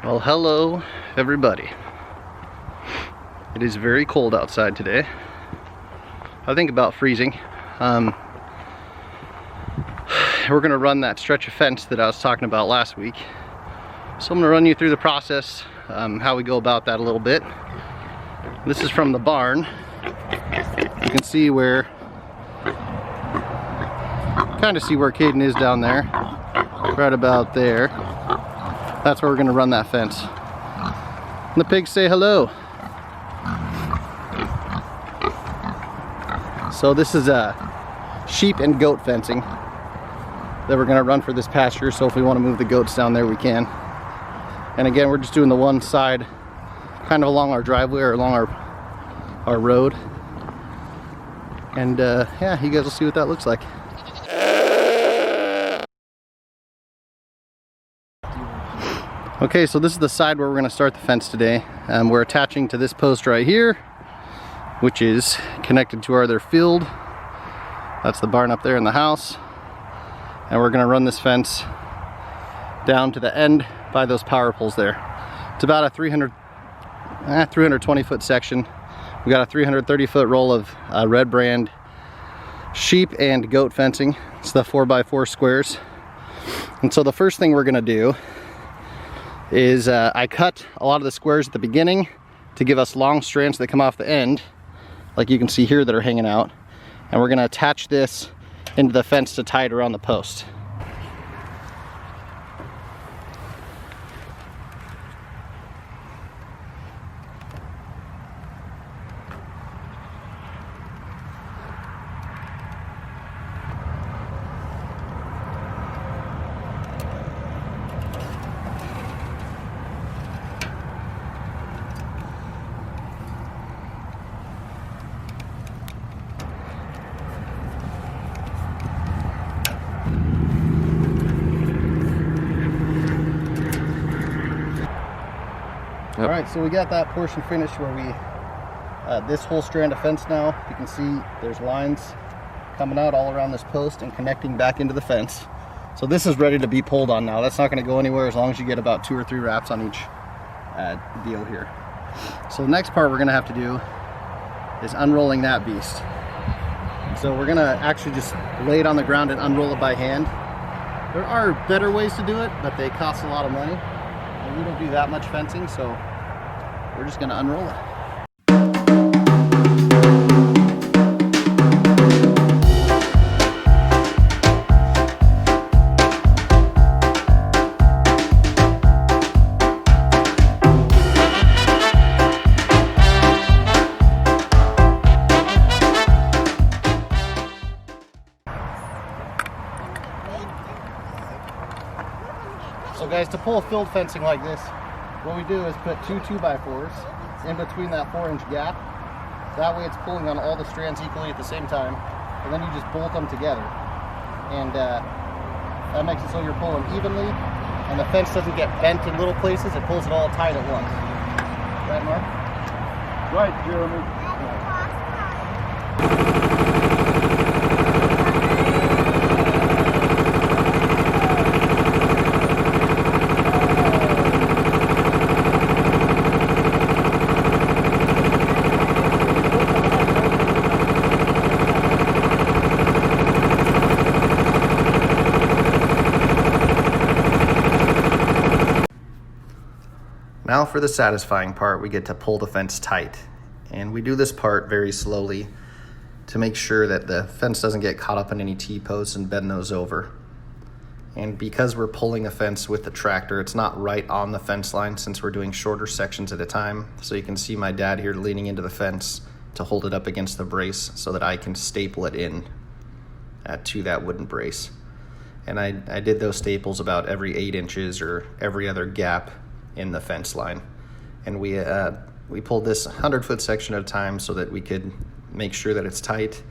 Well, hello everybody. It is very cold outside today. I think about freezing. We're gonna run that stretch of fence that I was talking about last week. So I'm gonna run you through the process, how we go about that a little bit. This is from the barn. You can see where, kind of see where Caden is down there, right about there. That's where we're gonna run that fence. And the pigs say hello. So this is a sheep and goat fencing that we're gonna run for this pasture. So if we wanna move the goats down there, we can. And again, we're just doing the one side, kind of along our driveway or along our road. And yeah, you guys will see what that looks like. Okay, so this is the side where we're gonna start the fence today. We're attaching to this post right here, which is connected to our other field. That's the barn up there in the house. And we're gonna run this fence down to the end by those power poles there. It's about a 320 foot section. We got a 330 foot roll of red brand sheep and goat fencing. It's the 4x4 squares. And so the first thing we're gonna do is I cut a lot of the squares at the beginning to give us long strands that come off the end, like you can see here, that are hanging out. And we're gonna attach this into the fence to tie it around the post. Yep. All right, so we got that portion finished where we, this whole strand of fence now, you can see there's lines coming out all around this post and connecting back into the fence. So this is ready to be pulled on now. That's not gonna go anywhere as long as you get about 2 or 3 wraps on each deal here. So the next part we're gonna have to do is unrolling that beast. So we're gonna actually just lay it on the ground and unroll it by hand. There are better ways to do it, but they cost a lot of money. And we don't do that much fencing, so we're just gonna unroll it. So guys, to pull field fencing like this, what we do is put 2 2x4s in between that 4-inch gap. That way it's pulling on all the strands equally at the same time. And then you just bolt them together. And that makes it so you're pulling evenly and the fence doesn't get bent in little places. It pulls it all tight at once. Right, Mark? Right, Jeremy. Now for the satisfying part, we get to pull the fence tight. And we do this part very slowly to make sure that the fence doesn't get caught up in any T-posts and bend those over. And because we're pulling a fence with the tractor, it's not right on the fence line since we're doing shorter sections at a time. So you can see my dad here leaning into the fence to hold it up against the brace so that I can staple it in to that wooden brace. And I did those staples about every 8 inches or every other gap in the fence line. And we pulled this 100-foot section at a time so that we could make sure that it's tight,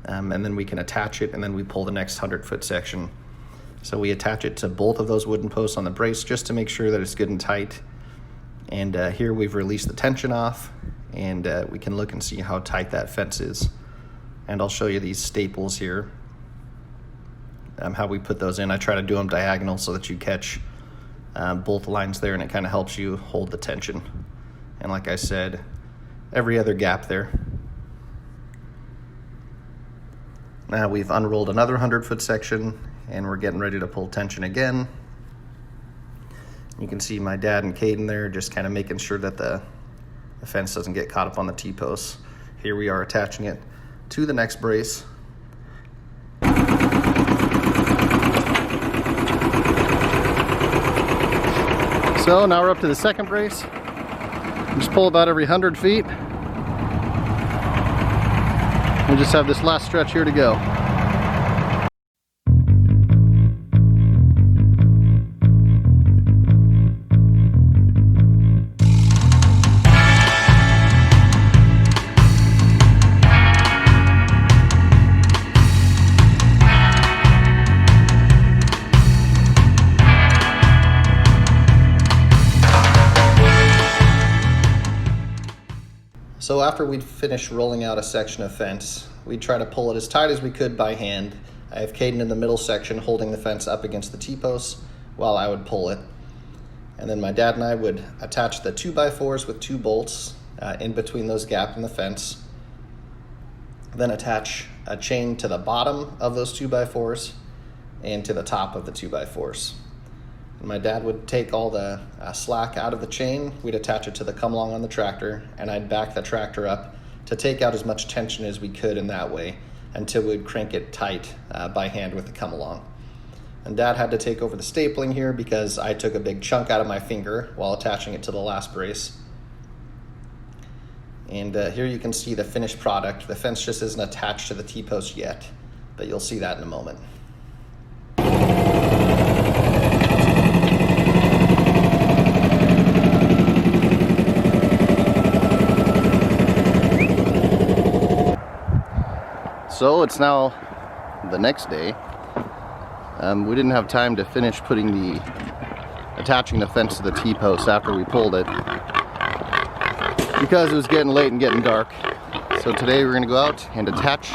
and then we can attach it, and then we pull the next 100-foot section. So we attach it to both of those wooden posts on the brace just to make sure that it's good and tight. And here we've released the tension off, and we can look and see how tight that fence is. And I'll show you these staples here, how we put those in. I try to do them diagonal so that you catch both lines there, and it kind of helps you hold the tension. And like I said, every other gap there. Now we've unrolled another 100-foot section, and we're getting ready to pull tension again. You can see my dad and Caden there just kind of making sure that the fence doesn't get caught up on the T-posts. Here we are attaching it to the next brace. So now we're up to the second brace. Just pull about every 100 feet. We just have this last stretch here to go. So after we'd finished rolling out a section of fence, we'd try to pull it as tight as we could by hand. I have Caden in the middle section holding the fence up against the T-posts while I would pull it. And then my dad and I would attach the 2x4s with 2 bolts in between those gaps in the fence. Then attach a chain to the bottom of those 2x4s and to the top of the 2x4s. And my dad would take all the slack out of the chain. We'd attach it to the come along on the tractor, and I'd back the tractor up to take out as much tension as we could in that way until we'd crank it tight by hand with the come along. And Dad had to take over the stapling here because I took a big chunk out of my finger while attaching it to the last brace. And here you can see the finished product. The fence just isn't attached to the T-post yet, but you'll see that in a moment. So it's now the next day. We didn't have time to finish attaching the fence to the T-post after we pulled it because it was getting late and getting dark. So today we're gonna go out and attach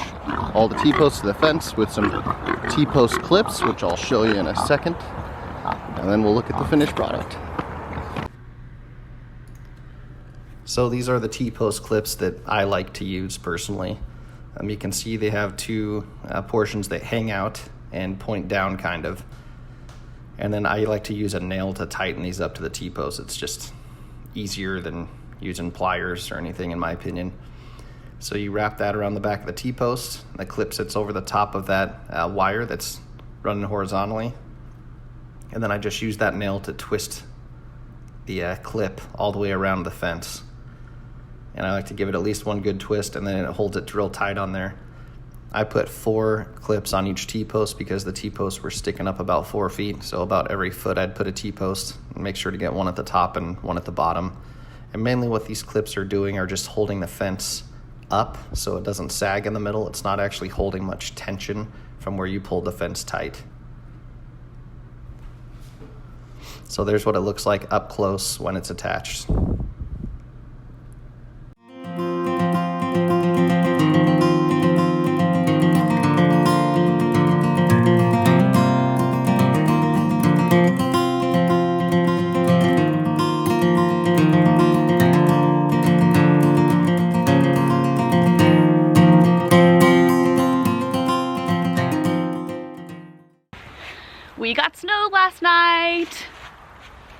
all the T-posts to the fence with some T-post clips, which I'll show you in a second. And then we'll look at the finished product. So these are the T-post clips that I like to use personally. You can see they have 2 portions that hang out and point down kind of. And then I like to use a nail to tighten these up to the T-post. It's just easier than using pliers or anything in my opinion. So you wrap that around the back of the T-post. The clip sits over the top of that wire that's running horizontally. And then I just use that nail to twist the clip all the way around the fence. And I like to give it at least one good twist, and then it holds it real tight on there. I put 4 clips on each T-post because the T-posts were sticking up about 4 feet. So about every foot I'd put a T-post and make sure to get one at the top and one at the bottom. And mainly what these clips are doing are just holding the fence up so it doesn't sag in the middle. It's not actually holding much tension from where you pulled the fence tight. So there's what it looks like up close when it's attached. We got snow last night,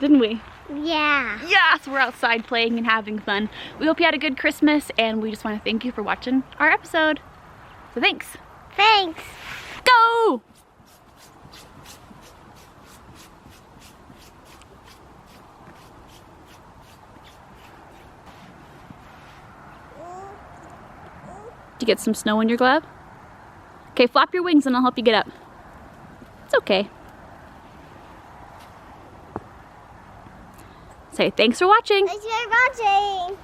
didn't we? Yeah. Yeah, so we're outside playing and having fun. We hope you had a good Christmas, and we just want to thank you for watching our episode. So thanks. Thanks. Go! Did you get some snow in your glove? Okay, flap your wings and I'll help you get up. It's okay. Say thanks for watching. Thanks for watching.